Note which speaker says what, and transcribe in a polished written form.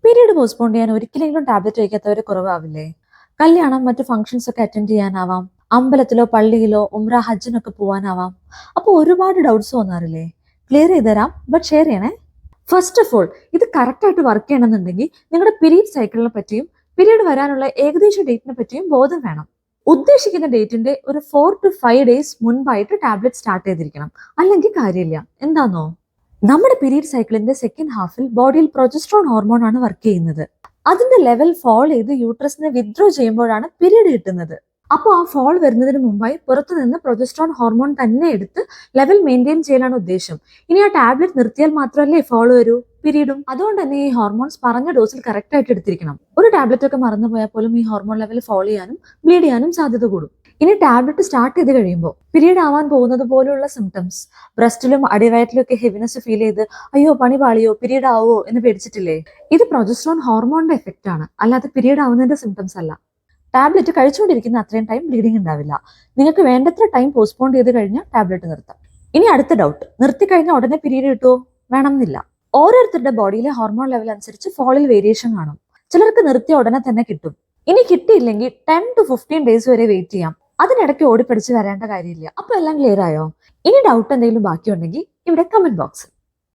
Speaker 1: Period postpone ചെയ്യാൻ ഒരിക്കലെങ്കിലും tablet കഴിക്കാത്തവരെ കുറവാവില്ലേ? കല്യാണം, മറ്റു ഫംഗ്ഷൻസ് ഒക്കെ അറ്റൻഡ് ചെയ്യാനാവാം, അമ്പലത്തിലോ പള്ളിയിലോ ഉംറ ഹജ്ജിനൊക്കെ പോവാനാവാം. അപ്പോൾ ഒരുപാട് ഡൗട്ട്സ് തോന്നാറില്ലേ? ക്ലിയർ ചെയ്തുതരാം, ബട്ട് ഷെയർ ചെയ്യണേ. ഫസ്റ്റ് ഓഫ് ഓൾ, ഇത് കറക്റ്റ് ആയിട്ട് വർക്ക് ചെയ്യണമെന്നുണ്ടെങ്കിൽ നിങ്ങളുടെ പീരീഡ് സൈക്കിളിനെ പറ്റിയും പീരീഡ് വരാനുള്ള ഏകദേശ ഡേറ്റിനെ പറ്റിയും ബോധം വേണം. ഉദ്ദേശിക്കുന്ന ഡേറ്റിന്റെ ഒരു 4 to 5 days മുൻപായിട്ട് ടാബ്ലറ്റ് സ്റ്റാർട്ട് ചെയ്തിരിക്കണം, അല്ലെങ്കിൽ കാര്യമില്ല. എന്താണോ, നമ്മുടെ പീരീഡ് സൈക്കിളിന്റെ സെക്കൻഡ് ഹാഫിൽ ബോഡിയിൽ പ്രൊജസ്ട്രോൺ ഹോർമോൺ ആണ് വർക്ക് ചെയ്യുന്നത്. അതിന്റെ ലെവൽ ഫോൾ ചെയ്ത് യൂട്രസിനെ വിത്ഡ്രോ ചെയ്യുമ്പോഴാണ് പീരീഡ് കിട്ടുന്നത്. അപ്പോൾ ആ ഫോൾ വരുന്നതിന് മുമ്പായി പുറത്തുനിന്ന് പ്രൊജസ്ട്രോൺ ഹോർമോൺ തന്നെ എടുത്ത് ലെവൽ മെയിൻറ്റെയിൻ ചെയ്യാനാണ് ഉദ്ദേശം. ഇനി ആ ടാബ്ലറ്റ് നിർത്തിയാൽ മാത്രമല്ലേ ഫോൾ വരൂ, പീരീഡും. അതുകൊണ്ട് തന്നെ ഈ ഹോർമോൺസ് പറഞ്ഞ ഡോസിൽ കറക്റ്റ് ആയിട്ട് എടുത്തിരിക്കണം. ഒരു ടാബ്ലറ്റ് ഒക്കെ മറന്നു പോയാൽ പോലും ഈ ഹോർമോൺ ലെവൽ ഫോൾ ചെയ്യാനും ബ്ലീഡ് ചെയ്യാനും സാധ്യത കൂടും. ഇനി ടാബ്ലറ്റ് സ്റ്റാർട്ട് ചെയ്ത് കഴിയുമ്പോൾ പീരീഡ് ആവാൻ പോകുന്നത് പോലെയുള്ള സിംറ്റംസ്, ബ്രസ്റ്റിലും അടിവയറ്റിലും ഒക്കെ ഹെവിനെസ് ഫീൽ ചെയ്ത് അയ്യോ പണി പാളിയോ പീരീഡ് ആവോ എന്ന് പേടിച്ചിട്ടില്ലേ? ഇത് പ്രൊജസ്ട്രോൺ ഹോർമോണിന്റെ എഫക്റ്റ് ആണ്, അല്ലാതെ പീരീഡ് ആവുന്നതിന്റെ സിംറ്റംസ് അല്ല. ടാബ്ലറ്റ് കഴിച്ചുകൊണ്ടിരിക്കുന്ന അത്രയും ടൈം ബ്ലീഡിംഗ് ഉണ്ടാവില്ല. നിങ്ങൾക്ക് വേണ്ടത്ര ടൈം പോസ്റ്റ്പോൺ ചെയ്ത് കഴിഞ്ഞാൽ ടാബ്ലറ്റ് നിർത്താം. ഇനി അടുത്ത ഡൗട്ട്, നിർത്തി കഴിഞ്ഞാൽ ഉടനെ പീരീഡ് കിട്ടുമോ? വേണമെന്നില്ല. ഓരോരുത്തരുടെ ബോഡിയിലെ ഹോർമോൺ ലെവൽ അനുസരിച്ച് ഫോളിൽ വേരിയേഷൻ കാണും. ചിലർക്ക് നിർത്തിയ ഉടനെ തന്നെ കിട്ടും. ഇനി കിട്ടിയില്ലെങ്കിൽ 10 to 15 days വരെ വെയിറ്റ് ചെയ്യാം. അതിനിടയ്ക്ക് ഓടിപ്പടിച്ച് വരേണ്ട കാര്യമില്ല. അപ്പൊ എല്ലാം ക്ലിയർ ആയോ? ഇനി ഡൗട്ട് എന്തെങ്കിലും ബാക്കിയുണ്ടെങ്കിൽ ഇവിടെ കമന്റ് ബോക്സ്